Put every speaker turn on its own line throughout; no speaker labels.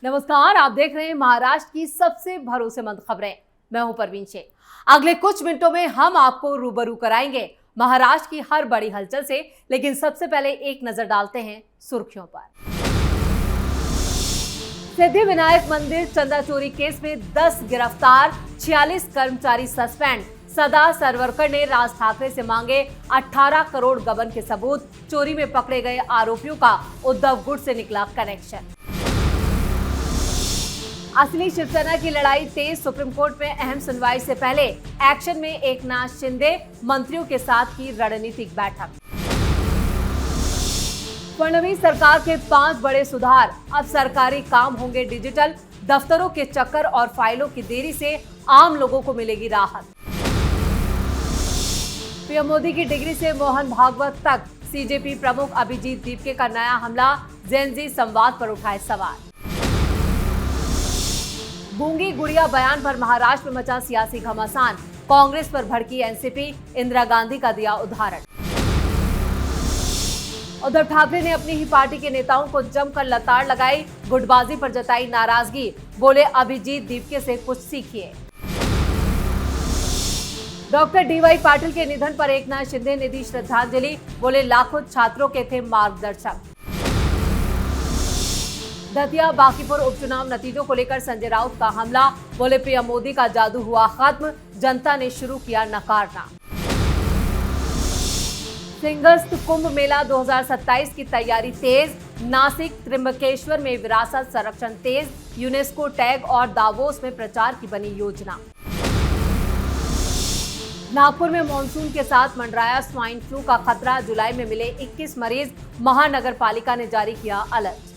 नमस्कार, आप देख रहे हैं महाराष्ट्र की सबसे भरोसेमंद खबरें। मैं हूं परवीन शेख। अगले कुछ मिनटों में हम आपको रूबरू कराएंगे महाराष्ट्र की हर बड़ी हलचल से, लेकिन सबसे पहले एक नजर डालते हैं सुर्खियों पर। सिद्धिविनायक मंदिर चंदा चोरी केस में 10 गिरफ्तार, 46 कर्मचारी सस्पेंड। सदा सरवरकर ने राज ठाकरे से मांगे 18 करोड़ गबन के सबूत। चोरी में पकड़े गए आरोपियों का उद्धव गुट से निकला कनेक्शन। असली शिवसेना की लड़ाई तेज, सुप्रीम कोर्ट में अहम सुनवाई से पहले एक्शन में एकनाथ शिंदे, मंत्रियों के साथ की रणनीतिक बैठक। फडणवीस सरकार के 5 बड़े सुधार, अब सरकारी काम होंगे डिजिटल। दफ्तरों के चक्कर और फाइलों की देरी से आम लोगों को मिलेगी राहत। पीएम मोदी की डिग्री से मोहन भागवत तक, सीजेपी प्रमुख अभिजीत दीपके का नया हमला, जेन-जी संवाद पर उठाए सवाल। गूंगी गुड़िया बयान पर महाराष्ट्र में मचा सियासी घमासान, कांग्रेस पर भड़की एनसीपी, इंदिरा गांधी का दिया उदाहरण। उद्धव ठाकरे ने अपनी ही पार्टी के नेताओं को जमकर लताड़ लगाई, गुटबाजी पर जताई नाराजगी, बोले अभिजीत दीपके से कुछ सीखिए। डॉक्टर डीवाई पाटिल के निधन पर एकनाथ शिंदे ने दी श्रद्धांजलि, बोले लाखों छात्रों के थे मार्गदर्शक। दतिया बांकीपुर उपचुनाव नतीजों को लेकर संजय राउत का हमला, बोले पीएम मोदी का जादू हुआ खत्म, जनता ने शुरू किया नकारना। सिंहस्थ कुंभ मेला 2027 की तैयारी तेज, नासिक त्र्यंबकेश्वर में विरासत संरक्षण तेज, यूनेस्को टैग और दावोस में प्रचार की बनी योजना। नागपुर में मानसून के साथ मंडराया स्वाइन फ्लू का खतरा, जुलाई में मिले 21 मरीज, महानगर पालिका ने जारी किया अलर्ट।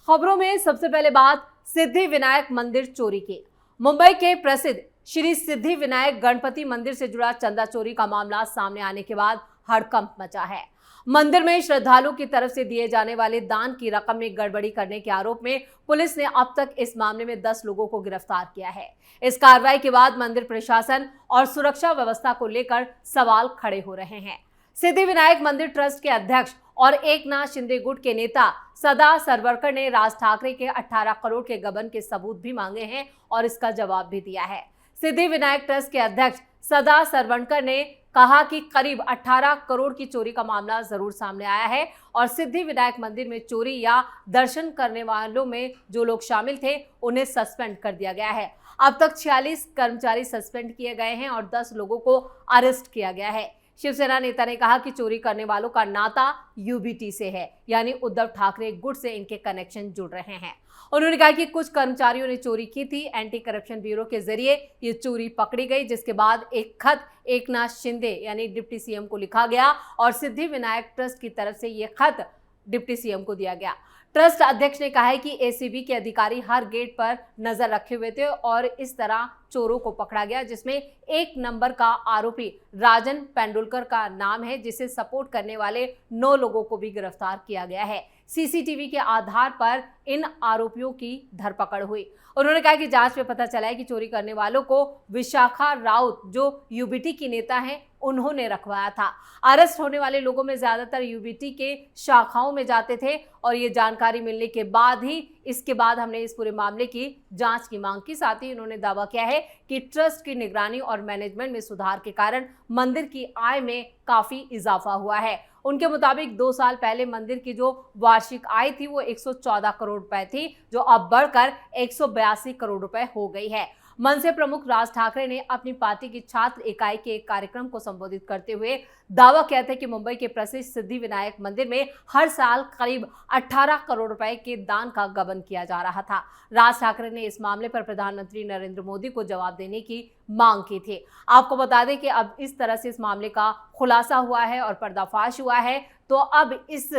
खबरों में सबसे पहले बात सिद्धिविनायक मंदिर चोरी की। मुंबई के प्रसिद्ध श्री सिद्धिविनायक गणपति मंदिर से जुड़ा चंदा चोरी का मामला सामने आने के बाद हड़कंप मचा है। मंदिर में श्रद्धालुओं की तरफ से दिए जाने वाले दान की रकम में गड़बड़ी करने के आरोप में पुलिस ने अब तक इस मामले में 10 लोगों को गिरफ्तार किया है। इस कार्रवाई के बाद मंदिर प्रशासन और सुरक्षा व्यवस्था को लेकर सवाल खड़े हो रहे हैं। सिद्धिविनायक मंदिर ट्रस्ट के अध्यक्ष और एकनाथ शिंदे गुट के नेता सदा सरवरकर ने राज ठाकरे के 18 करोड़ के गबन के सबूत भी मांगे हैं और इसका जवाब भी दिया है। सिद्धिविनायक ट्रस्ट के अध्यक्ष सदा सरवरकर ने कहा कि करीब 18 करोड़ की चोरी का मामला जरूर सामने आया है और सिद्धिविनायक मंदिर में चोरी या दर्शन करने वालों में जो लोग शामिल थे उन्हें सस्पेंड कर दिया गया है। अब तक 46 कर्मचारी सस्पेंड किए गए हैं और 10 लोगों को अरेस्ट किया गया है। शिवसेना नेता ने कहा कि चोरी करने वालों का नाता यूबीटी से है, यानी उद्धव ठाकरे गुट से इनके कनेक्शन जुड़ रहे हैं। उन्होंने कहा कि कुछ कर्मचारियों ने चोरी की थी। एंटी करप्शन ब्यूरो के जरिए ये चोरी पकड़ी गई, जिसके बाद एक खत एकनाथ शिंदे यानी डिप्टी सीएम को लिखा गया और सिद्धिविनायक ट्रस्ट की तरफ से ये खत डिप्टी सीएम को दिया गया। ट्रस्ट अध्यक्ष ने कहा है कि एसीबी के अधिकारी हर गेट पर नजर रखे हुए थे और इस तरह चोरों को पकड़ा गया, जिसमें 1 नंबर का आरोपी राजन पेंडुलकर का नाम है, जिसे सपोर्ट करने वाले 9 लोगों को भी गिरफ्तार किया गया है। सीसीटीवी के आधार पर इन आरोपियों की धरपकड़ हुई। उन्होंने कहा कि जांच में पता चला है कि चोरी करने वालों को विशाखा राउत, जो यूबीटी की नेता हैं, उन्होंने रखवाया था। अरेस्ट होने वाले लोगों में ज्यादातर यूबीटी के शाखाओं में जाते थे और ये जानकारी मिलने के बाद ही इसके बाद हमने इस पूरे मामले की जांच की मांग की। साथ ही उन्होंने दावा किया है कि ट्रस्ट की निगरानी और मैनेजमेंट में सुधार के कारण मंदिर की आय में काफी इजाफा हुआ है। उनके मुताबिक 2 साल पहले मंदिर की जो वार्षिक आय थी वो 114 करोड़ रुपए थी, जो अब बढ़कर 182 करोड़ रुपए हो गई है। मनसे प्रमुख राज ठाकरे ने अपनी पार्टी की छात्र इकाई के एक कार्यक्रम को संबोधित करते हुए दावा किया था कि मुंबई के प्रसिद्ध सिद्धिविनायक मंदिर में हर साल करीब 18 करोड़ रुपए के दान का गबन किया जा रहा था। राज ठाकरे ने इस मामले पर प्रधानमंत्री नरेंद्र मोदी को जवाब देने की मांग की थी। आपको बता दें कि अब इस तरह से इस मामले का खुलासा हुआ है और पर्दाफाश हुआ है, तो अब इस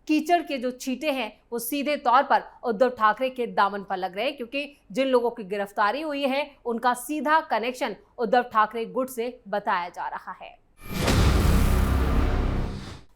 कीचड़ के जो छींटे हैं वो सीधे तौर पर उद्धव ठाकरे के दामन पर लग रहे हैं, क्योंकि जिन लोगों की गिरफ्तारी हुई है उनका सीधा कनेक्शन उद्धव ठाकरे गुट से बताया जा रहा है।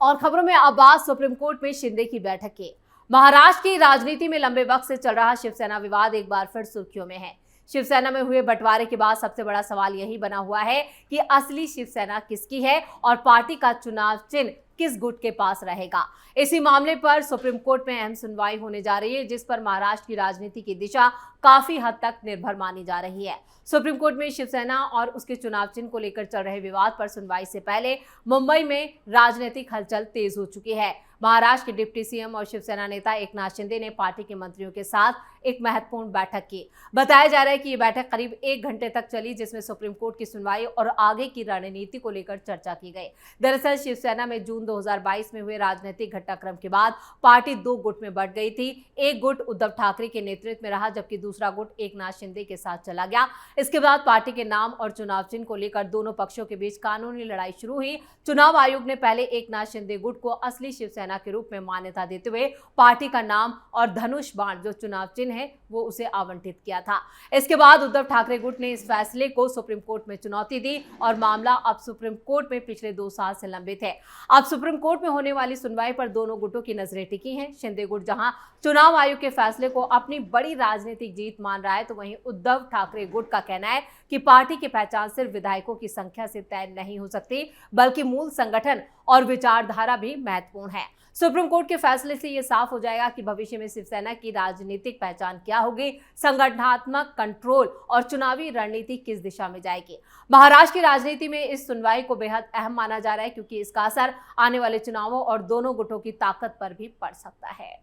और खबरों में अब बात सुप्रीम कोर्ट में शिंदे की बैठक की। महाराष्ट्र की राजनीति में लंबे वक्त से चल रहा शिवसेना विवाद एक बार फिर सुर्खियों में है। शिवसेना में हुए बंटवारे के बाद सबसे बड़ा सवाल यही बना हुआ है कि असली शिवसेना किसकी है और पार्टी का चुनाव चिन्ह किस गुट के पास रहेगा। इसी मामले पर सुप्रीम कोर्ट में अहम सुनवाई होने जा रही है, जिस पर महाराष्ट्र की राजनीति की दिशा काफी हद तक निर्भर मानी जा रही है। सुप्रीम कोर्ट में शिवसेना और उसके चुनाव चिन्ह को लेकर चल रहे विवाद पर सुनवाई से पहले मुंबई में राजनीतिक हलचल तेज हो चुकी है। महाराष्ट्र के डिप्टी सीएम और शिवसेना नेता एकनाथ शिंदे ने पार्टी के मंत्रियों के साथ एक महत्वपूर्ण बैठक की। बताया जा रहा है कि ये बैठक करीब 1 घंटे तक चली, जिसमें सुप्रीम कोर्ट की सुनवाई और आगे की रणनीति को लेकर चर्चा की गई। दरअसल शिवसेना में जून 2022 में हुए राजनीतिक घटनाक्रम के बाद पार्टी 2 गुट में बंट गई थी। एक गुट उद्धव ठाकरे के नेतृत्व में रहा, जबकि दूसरा गुट एकनाथ शिंदे के साथ चला गया। इसके बाद पार्टी के नाम और चुनाव चिन्ह को लेकर दोनों पक्षों के बीच कानूनी लड़ाई शुरू हुई। चुनाव आयोग ने पहले एकनाथ शिंदे गुट को असली शिवसेना के रूप में मान्यता देते हुए पार्टी का नाम और धनुष बाण जो चुनाव चिन्ह है वो उसे आवंटित किया था। इसके बाद उद्धव ठाकरे गुट ने इस फैसले को सुप्रीम कोर्ट में चुनौती दी और मामला अब सुप्रीम कोर्ट में पिछले 2 साल से लंबित है। अब सुप्रीम कोर्ट में होने वाली सुनवाई पर दोनों गुटों की नजरें टिकी हैं। शिंदे गुट जहां चुनाव आयोग के फैसले को अपनी बड़ी राजनीतिक जीत मान रहा है, तो वहीं उद्धव ठाकरे गुट का कहना है कि पार्टी की पहचान सिर्फ विधायकों की संख्या से तय नहीं हो सकती, बल्कि मूल संगठन और विचारधारा भी महत्वपूर्ण है। सुप्रीम कोर्ट के फैसले से यह साफ हो जाएगा कि भविष्य में शिवसेना की राजनीतिक पहचान क्या होगी, संगठनात्मक कंट्रोल और चुनावी रणनीति किस दिशा में जाएगी। महाराष्ट्र की राजनीति में इस सुनवाई को बेहद अहम माना जा रहा है, क्योंकि इसका असर आने वाले चुनावों और दोनों गुटों की ताकत पर भी पड़ सकता है।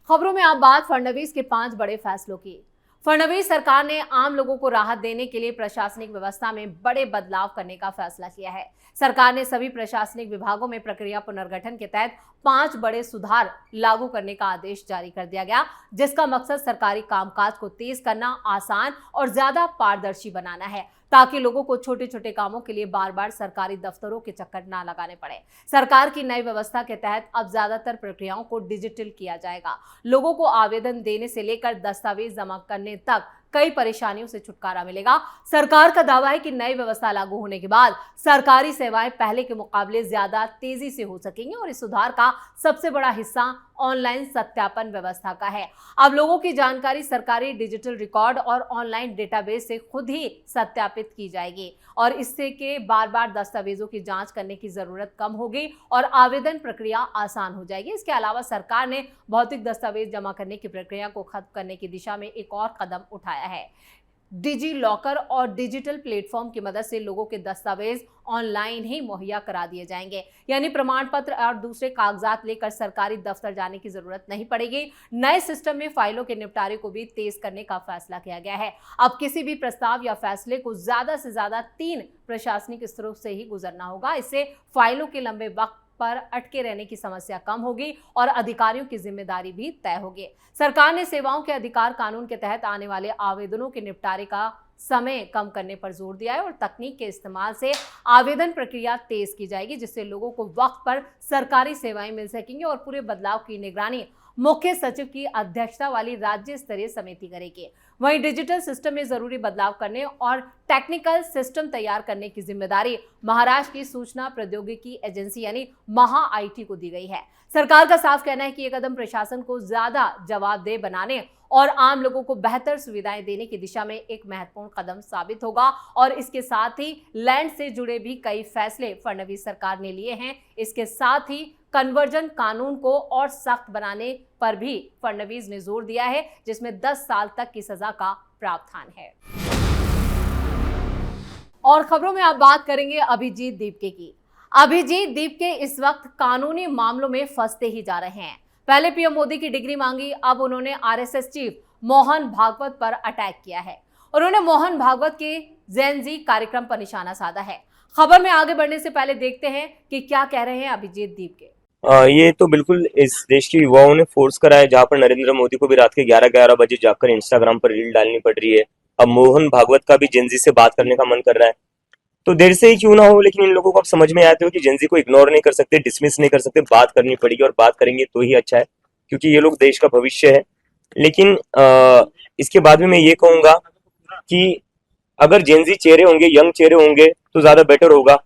खबरों में आप बात फडणवीस के 5 बड़े फैसलों की। फडणवीस सरकार ने आम लोगों को राहत देने के लिए प्रशासनिक व्यवस्था में बड़े बदलाव करने का फैसला किया है। सरकार ने सभी प्रशासनिक विभागों में प्रक्रिया पुनर्गठन के तहत 5 बड़े सुधार लागू करने का आदेश जारी कर दिया गया, जिसका मकसद सरकारी कामकाज को तेज करना, आसान और ज्यादा पारदर्शी बनाना है, ताकि लोगों को छोटे छोटे कामों के लिए बार बार सरकारी दफ्तरों के चक्कर ना लगाने पड़े। सरकार की नई व्यवस्था के तहत अब ज्यादातर प्रक्रियाओं को डिजिटल किया जाएगा। लोगों को आवेदन देने से लेकर दस्तावेज जमा करने तक कई परेशानियों से छुटकारा मिलेगा। सरकार का दावा है कि नई व्यवस्था लागू होने के बाद सरकारी सेवाएं पहले के मुकाबले ज्यादा तेजी से हो सकेंगी और इस सुधार का सबसे बड़ा हिस्सा ऑनलाइन सत्यापन व्यवस्था का है। अब लोगों की जानकारी सरकारी डिजिटल रिकॉर्ड और ऑनलाइन डेटाबेस से खुद ही सत्यापित की जाएगी और इससे के बार बार दस्तावेजों की जांच करने की जरूरत कम होगी और आवेदन प्रक्रिया आसान हो जाएगी। इसके अलावा सरकार ने भौतिक दस्तावेज जमा करने की प्रक्रिया को खत्म करने की दिशा में एक और कदम उठाया है। डिजी लॉकर और डिजिटल प्लेटफॉर्म की मदद से लोगों के दस्तावेज ऑनलाइन ही मुहैया करा दिए जाएंगे, यानी प्रमाण पत्र और दूसरे कागजात लेकर सरकारी दफ्तर जाने की जरूरत नहीं पड़ेगी। नए सिस्टम में फाइलों के निपटारे को भी तेज करने का फैसला किया गया है। अब किसी भी प्रस्ताव या फैसले को ज्यादा से ज्यादा 3 प्रशासनिक स्तरों से ही गुजरना होगा। इससे फाइलों के लंबे वक्त पर अटके रहने की समस्या कम होगी और अधिकारियों की जिम्मेदारी भी तय होगी। सरकार ने सेवाओं के अधिकार कानून के तहत आने वाले आवेदनों के निपटारे का समय कम करने पर जोर दिया है और तकनीक के इस्तेमाल से आवेदन प्रक्रिया तेज की जाएगी, जिससे लोगों को वक्त पर सरकारी सेवाएं मिल सकेंगी और पूरे बदलाव की निगरानी मुख्य सचिव की अध्यक्षता वाली राज्य स्तरीय समिति करेगी। वहीं डिजिटल सिस्टम में जरूरी बदलाव करने और टेक्निकल सिस्टम तैयार करने की जिम्मेदारी महाराष्ट्र की सूचना प्रौद्योगिकी एजेंसी यानी महा-आईटी को दी गई है। सरकार का साफ कहना है कि यह कदम प्रशासन को ज्यादा जवाबदेह बनाने और आम लोगों को बेहतर सुविधाएं देने की दिशा में एक महत्वपूर्ण कदम साबित होगा और इसके साथ ही लैंड से जुड़े भी कई फैसले फडणवीस सरकार ने लिए हैं। इसके साथ ही कन्वर्जन कानून को और सख्त बनाने पर भी फडणवीस ने जोर दिया है, जिसमें 10 साल तक की सजा का प्रावधान है। और खबरों में आप बात करेंगे अभिजीत दीपके की। अभिजीत दीपके इस वक्त कानूनी मामलों में फंसते ही जा रहे हैं। पहले पीएम मोदी की डिग्री मांगी, अब उन्होंने आरएसएस चीफ मोहन भागवत पर अटैक किया है। उन्होंने मोहन भागवत के जेन जी कार्यक्रम पर निशाना साधा है। खबर में आगे बढ़ने से पहले देखते हैं कि क्या कह रहे हैं अभिजीत दीपके।
ये तो बिल्कुल इस देश के युवाओं ने फोर्स करा है, जहां पर नरेंद्र मोदी को भी रात के 11-11 बजे जाकर इंस्टाग्राम पर रील डालनी पड़ रही है। अब मोहन भागवत का भी जेनजी से बात करने का मन कर रहा है, तो देर से ही क्यों ना हो, लेकिन इन लोगों को अब समझ में आते हो कि जेनजी को इग्नोर नहीं कर सकते, डिसमिस नहीं कर सकते, बात करनी पड़ेगी और बात करेंगे तो ही अच्छा है, क्योंकि ये लोग देश का भविष्य है। लेकिन इसके बाद में मैं ये कहूंगा कि अगर जेनजी चेहरे होंगे, यंग चेहरे होंगे तो ज्यादा बेटर होगा।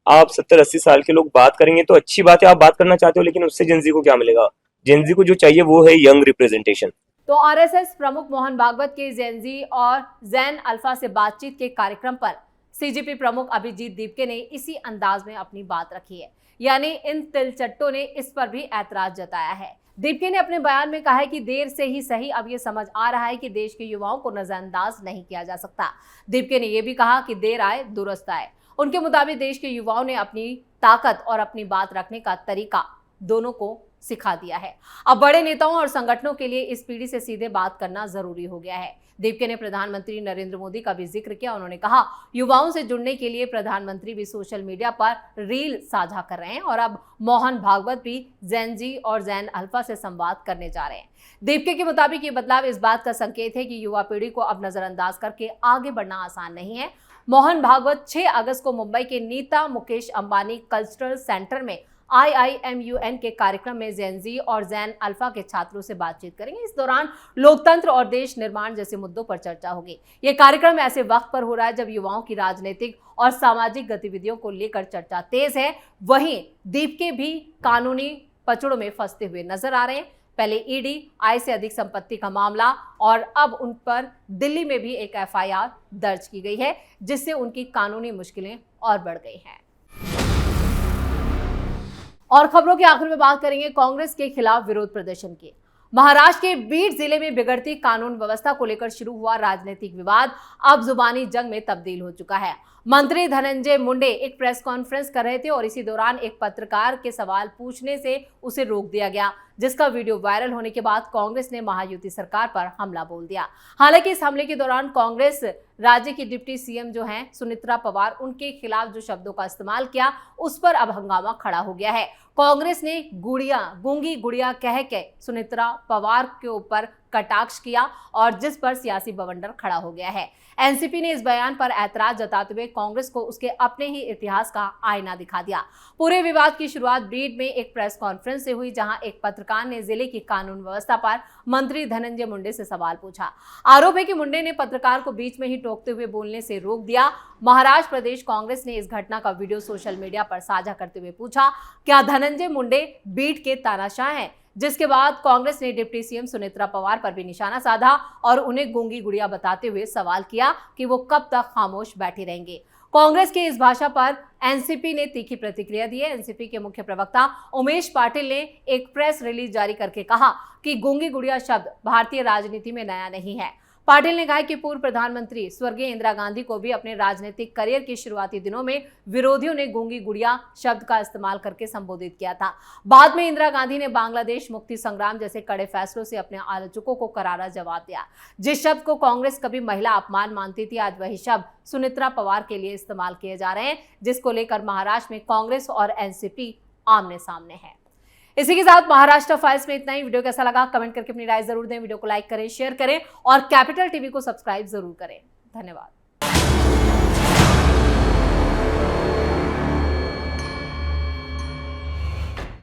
आप 70-80 साल के लोग बात करेंगे तो अच्छी बात है, आप बात करना चाहते हो, लेकिन उससे जेनजी को क्या मिलेगा? जेनजी को जो चाहिए वो है यंग रिप्रेजेंटेशन।
तो आरएसएस प्रमुख मोहन भागवत के जेनजी और जैन अल्फा से बातचीत के कार्यक्रम पर सीजीपी प्रमुख अभिजीत दीपके ने इसी अंदाज में अपनी बात रखी है, यानी इन तिलचट्टों ने इस पर भी ऐतराज जताया है। दीपके ने अपने बयान में कहा है कि देर से ही सही अब ये समझ आ रहा है कि देश के युवाओं को नजरअंदाज नहीं किया जा सकता। दीपके ने यह भी कहा कि देर आए दुरुस्त आए। उनके मुताबिक देश के युवाओं ने अपनी ताकत और अपनी बात रखने का तरीका दोनों को सिखा दिया है। अब बड़े नेताओं और संगठनों के लिए इस पीढ़ी से सीधे बात करना जरूरी हो गया है। दीपके ने प्रधानमंत्री नरेंद्र मोदी का भी जिक्र किया। उन्होंने कहा, युवाओं से जुड़ने के लिए प्रधानमंत्री भी सोशल मीडिया पर रील साझा कर रहे हैं और अब मोहन भागवत भी जेन जी और जेन अल्फा से संवाद करने जा रहे हैं। दीपके के मुताबिक ये बदलाव इस बात का संकेत है कि युवा पीढ़ी को अब नजरअंदाज करके आगे बढ़ना आसान नहीं है। मोहन भागवत 6 अगस्त को मुंबई के नीता मुकेश अंबानी कल्चरल सेंटर में IIMUN के कार्यक्रम में जेन जी और जेन अल्फा के छात्रों से बातचीत करेंगे। इस दौरान लोकतंत्र और देश निर्माण जैसे मुद्दों पर चर्चा होगी। ये कार्यक्रम ऐसे वक्त पर हो रहा है जब युवाओं की राजनीतिक और सामाजिक गतिविधियों को लेकर चर्चा तेज है। वहीं दीपके भी कानूनी पचड़ों में फंसते हुए नजर आ रहे हैं। पहले ईडी, आय से अधिक संपत्ति का मामला और अब उन पर दिल्ली में भी एक FIR दर्ज की गई है, जिससे उनकी कानूनी मुश्किलें और बढ़ गई हैं। और खबरों के आखिर में बात करेंगे कांग्रेस के खिलाफ विरोध प्रदर्शन की। महाराष्ट्र के बीड जिले में बिगड़ती कानून व्यवस्था को लेकर शुरू हुआ राजनीतिक विवाद अब जुबानी जंग में तब्दील हो चुका है। मंत्री धनंजय मुंडे एक प्रेस कॉन्फ्रेंस कर रहे थे और इसी दौरान एक पत्रकार के सवाल पूछने से उसे रोक दिया गया, जिसका वीडियो वायरल होने के बाद कांग्रेस ने महायुति सरकार पर हमला बोल दिया। हालांकि इस हमले के दौरान कांग्रेस राज्य की डिप्टी सीएम जो हैं सुनेत्रा पवार, उनके खिलाफ जो शब्दों का इस्तेमाल किया उस पर अब हंगामा खड़ा हो गया है। कांग्रेस ने गूंगी गुड़िया कह के सुनेत्रा पवार के ऊपर कटाक्ष किया और जिस पर सियासी बवंडर खड़ा हो गया है। एनसीपी ने इस बयान पर ऐतराज जताते हुए कांग्रेस को उसके अपने ही इतिहास का आईना दिखा दिया। पूरे विवाद की शुरुआत बीड में एक प्रेस कॉन्फ्रेंस से हुई, जहां एक पत्रकार ने जिले की कानून व्यवस्था पर मंत्री धनंजय मुंडे से सवाल पूछा। आरोप है कि मुंडे ने पत्रकार को बीच में ही टोकते हुए बोलने से रोक दिया। महाराष्ट्र प्रदेश कांग्रेस ने इस घटना का वीडियो सोशल मीडिया पर साझा करते हुए पूछा, क्या धनंजय मुंडे बीड के तानाशाह हैं? जिसके बाद कांग्रेस ने डिप्टी सीएम सुनेत्रा पवार पर भी निशाना साधा और उन्हें गूंगी गुड़िया बताते हुए सवाल किया कि वो कब तक खामोश बैठे रहेंगे। कांग्रेस के इस भाषा पर एनसीपी ने तीखी प्रतिक्रिया दी है। एनसीपी के मुख्य प्रवक्ता उमेश पाटिल ने एक प्रेस रिलीज जारी करके कहा कि गूंगी गुड़िया शब्द भारतीय राजनीति में नया नहीं है। पाटिल ने कहा कि पूर्व प्रधानमंत्री स्वर्गीय इंदिरा गांधी को भी अपने राजनीतिक करियर के शुरुआती दिनों में विरोधियों ने गूंगी गुड़िया शब्द का इस्तेमाल करके संबोधित किया था। बाद में इंदिरा गांधी ने बांग्लादेश मुक्ति संग्राम जैसे कड़े फैसलों से अपने आलोचकों को करारा जवाब दिया। जिस शब्द को कांग्रेस कभी महिला अपमान मानती थी, आज वही शब्द सुनेत्रा पवार के लिए इस्तेमाल किए जा रहे हैं, जिसको लेकर महाराष्ट्र में कांग्रेस और एनसीपी आमने सामने है। इसी के साथ महाराष्ट्र फाइल्स में इतना ही। वीडियो कैसा लगा कमेंट करके अपनी राय जरूर दें। वीडियो को लाइक करें, शेयर करें और कैपिटल टीवी को सब्सक्राइब जरूर करें। धन्यवाद।